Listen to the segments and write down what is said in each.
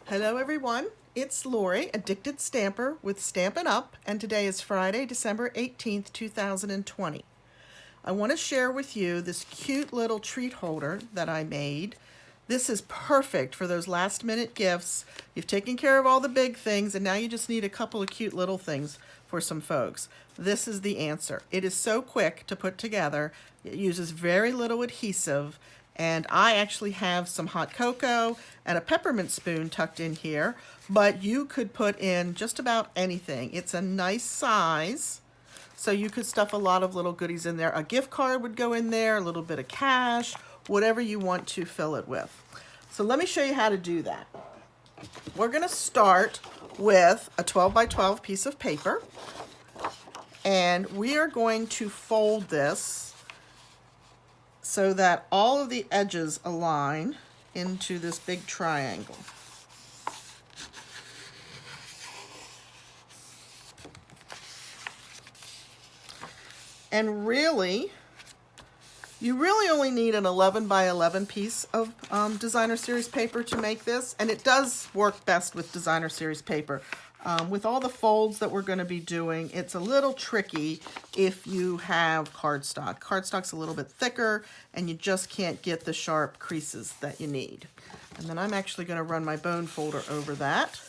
Hello everyone, it's Lori, Addicted Stamper with Stampin' Up, and today is Friday, December 18th, 2020. I want to share with you this cute little treat holder that I made. This is perfect for those last minute gifts. You've taken care of all the big things and now you just need a couple of cute little things for some folks. This is the answer. It is so quick to put together. It uses very little adhesive. And I actually have some hot cocoa and a peppermint spoon tucked in here, but you could put in just about anything. It's a nice size, so you could stuff a lot of little goodies in there. A gift card would go in there, a little bit of cash, whatever you want to fill it with. So let me show you how to do that. We're gonna start with a 12 by 12 piece of paper, and we are going to fold this so that all of the edges align into this big triangle. And really, you really only need an 11 by 11 piece of designer series paper to make this, and it does work best with designer series paper. With all the folds that we're going to be doing, it's a little tricky if you have cardstock. Cardstock's a little bit thicker and you just can't get the sharp creases that you need. And then I'm actually going to run my bone folder over that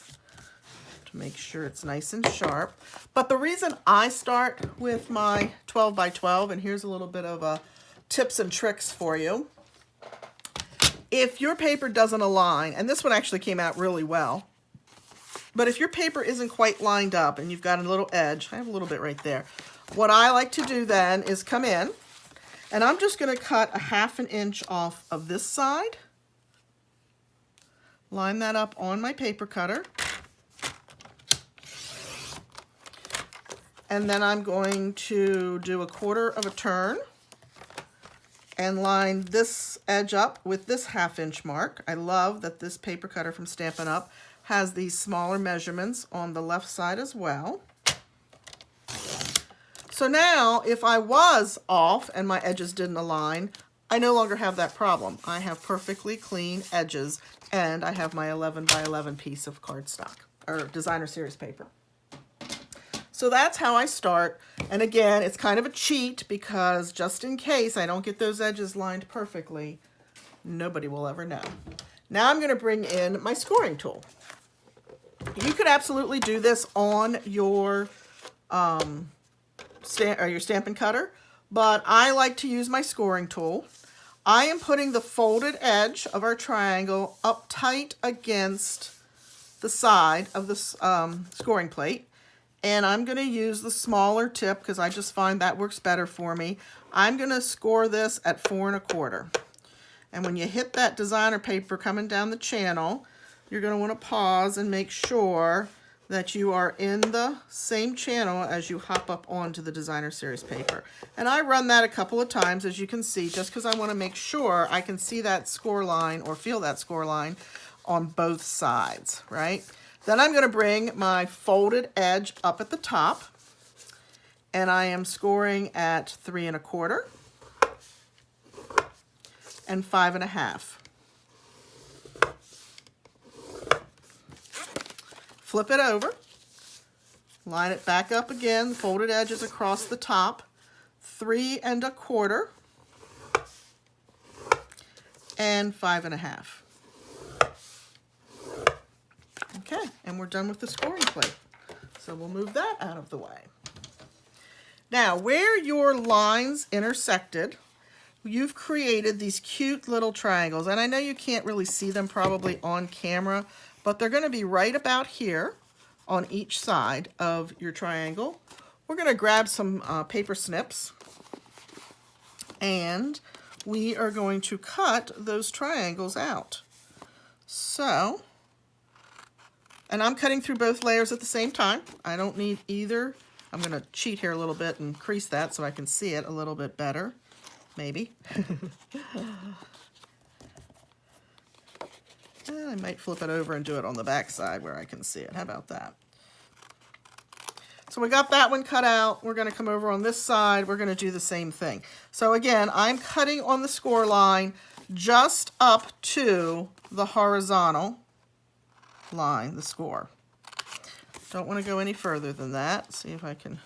to make sure it's nice and sharp. But the reason I start with my 12 by 12, and here's a little bit of tips and tricks for you. If your paper doesn't align, and this one actually came out really well, but if your paper isn't quite lined up and you've got a little edge, I have a little bit right there, what I like to do then is come in and I'm just going to cut a 1/2 inch off of this side, line that up on my paper cutter, and then I'm going to do 1/4 turn and line this edge up with this 1/2 inch mark. I love that this paper cutter from Stampin' Up! Has these smaller measurements on the left side as well. So now, if I was off and my edges didn't align, I no longer have that problem. I have perfectly clean edges, and I have my 11 by 11 piece of cardstock, or designer series paper. So that's how I start. And again, it's kind of a cheat because just in case I don't get those edges lined perfectly, nobody will ever know. Now I'm going to bring in my scoring tool. You could absolutely do this on your your Stampin' Cutter, but I like to use my scoring tool. I am putting the folded edge of our triangle up tight against the side of the scoring plate, and I'm going to use the smaller tip because I just find that works better for me. I'm going to score this at 4 1/4. And when you hit that designer paper coming down the channel, you're going to want to pause and make sure that you are in the same channel as you hop up onto the designer series paper. And I run that a couple of times, as you can see, just because I want to make sure I can see that score line or feel that score line on both sides, right? Then I'm going to bring my folded edge up at the top, and I am scoring at 3 1/4 and 5 1/2. Flip it over, line it back up again, folded edges across the top, 3 1/4 and 5 1/2. Okay, and we're done with the scoring plate. So we'll move that out of the way. Now, where your lines intersected, you've created these cute little triangles, and I know you can't really see them probably on camera, but they're going to be right about here on each side of your triangle. We're going to grab some paper snips, and we are going to cut those triangles out. So, and I'm cutting through both layers at the same time. I don't need either. I'm going to cheat here a little bit and crease that so I can see it a little bit better. Maybe. I might flip it over and do it on the back side where I can see it. How about that? So we got that one cut out. We're going to come over on this side. We're going to do the same thing. So again, I'm cutting on the score line just up to the horizontal. line, the score. Don't want to go any further than that. See if I can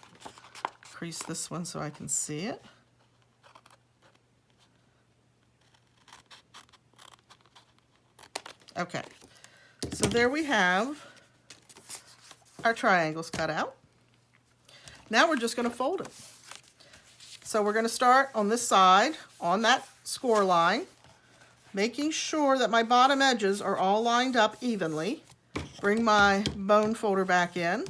crease this one so I can see it. Okay, so there we have our triangles cut out. Now we're just going to fold it. So we're going to start on this side, on that score line, making sure that my bottom edges are all lined up evenly. Bring my bone folder back in.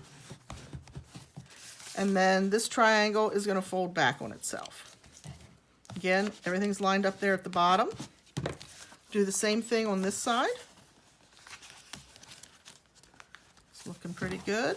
And then this triangle is going to fold back on itself. Again, everything's lined up there at the bottom. Do the same thing on this side. It's looking pretty good.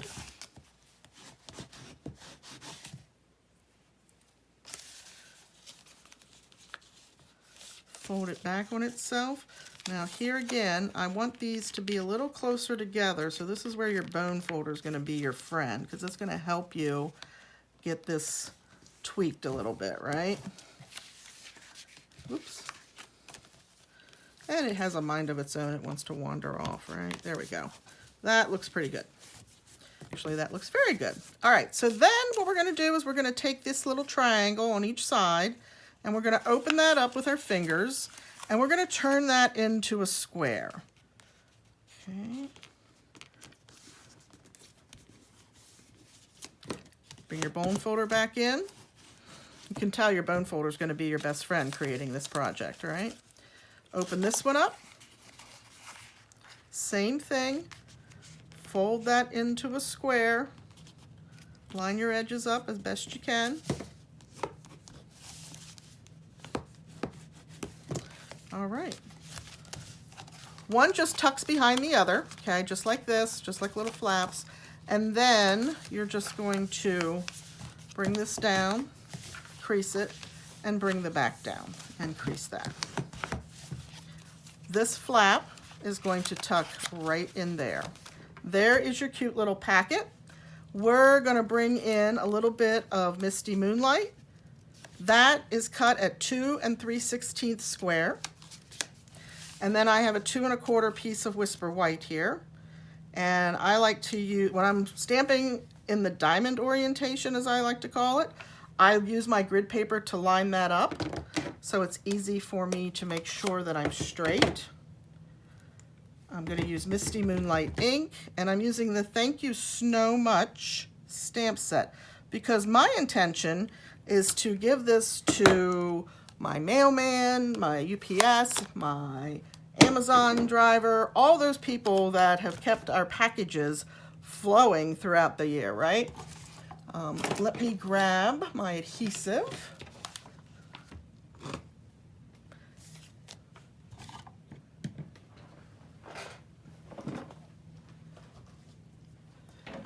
Fold it back on itself. Now here again, I want these to be a little closer together, so this is where your bone folder is going to be your friend, because it's going to help you get this tweaked a little bit, right? Oops. And it has a mind of its own. It wants to wander off, right? There we go. That looks pretty good. Actually, that looks very good. All right, so then what we're going to do is we're going to take this little triangle on each side, and we're going to open that up with our fingers, and we're going to turn that into a square. Okay. Bring your bone folder back in. You can tell your bone folder is going to be your best friend creating this project, right? Open this one up. Same thing. Fold that into a square. Line your edges up as best you can. All right. One just tucks behind the other, okay, just like this, just like little flaps. And then you're just going to bring this down, crease it, and bring the back down and crease that. This flap is going to tuck right in there. There is your cute little packet. We're going to bring in a little bit of Misty Moonlight. That is cut at 2 3/16 square. And then I have a 2 1/4 piece of Whisper White here. And I like to use, when I'm stamping in the diamond orientation, as I like to call it, I use my grid paper to line that up. So it's easy for me to make sure that I'm straight. I'm going to use Misty Moonlight ink, and I'm using the Thank You Snow Much stamp set because my intention is to give this to my mailman, my UPS, my Amazon driver, all those people that have kept our packages flowing throughout the year, right? Let me grab my adhesive.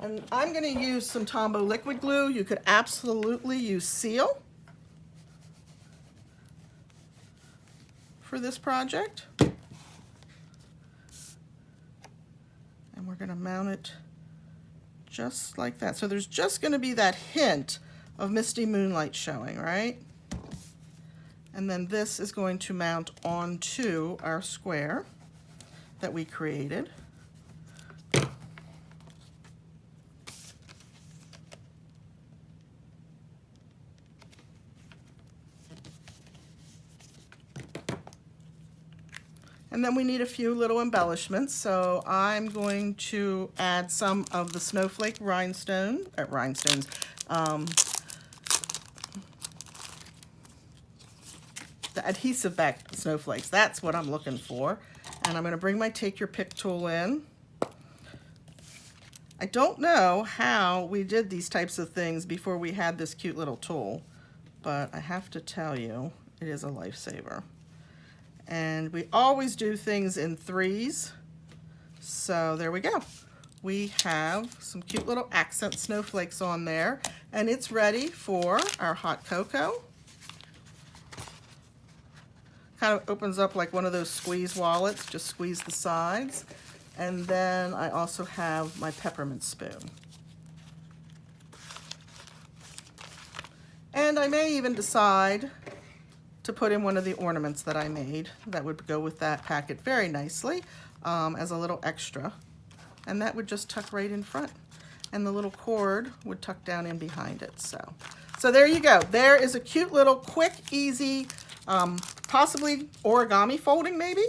And I'm going to use some Tombow liquid glue. You could absolutely use Seal for this project. And we're going to mount it just like that. So there's just going to be that hint of Misty Moonlight showing, right? And then this is going to mount onto our square that we created. And then we need a few little embellishments, so I'm going to add some of the Snowflake rhinestones, the adhesive back snowflakes. That's what I'm looking for. And I'm going to bring my Take Your Pick tool in. I don't know how we did these types of things before we had this cute little tool, but I have to tell you, it is a lifesaver. And we always do things in threes. So there we go. We have some cute little accent snowflakes on there, and it's ready for our hot cocoa. Kind of opens up like one of those squeeze wallets, just squeeze the sides. And then I also have my peppermint spoon. And I may even decide to put in one of the ornaments that I made that would go with that packet very nicely as a little extra. and that would just tuck right in front. And the little cord would tuck down in behind it. So there you go. There is a cute little quick, easy, possibly origami folding maybe,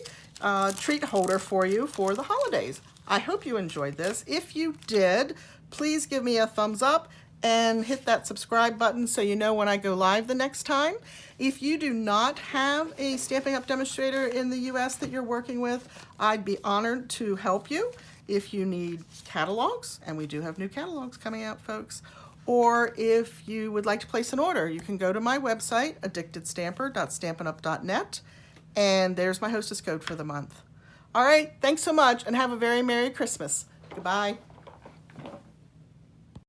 treat holder for you for the holidays. I hope you enjoyed this. If you did, please give me a thumbs up and hit that subscribe button so you know when I go live the next time. If you do not have a Stampin' Up! Demonstrator in the US that you're working with, I'd be honored to help you. If you need catalogs, and we do have new catalogs coming out, folks, or if you would like to place an order, you can go to my website, addictedstamper.stampinup.net, and there's my hostess code for the month. All right, thanks so much, and have a very Merry Christmas. Goodbye.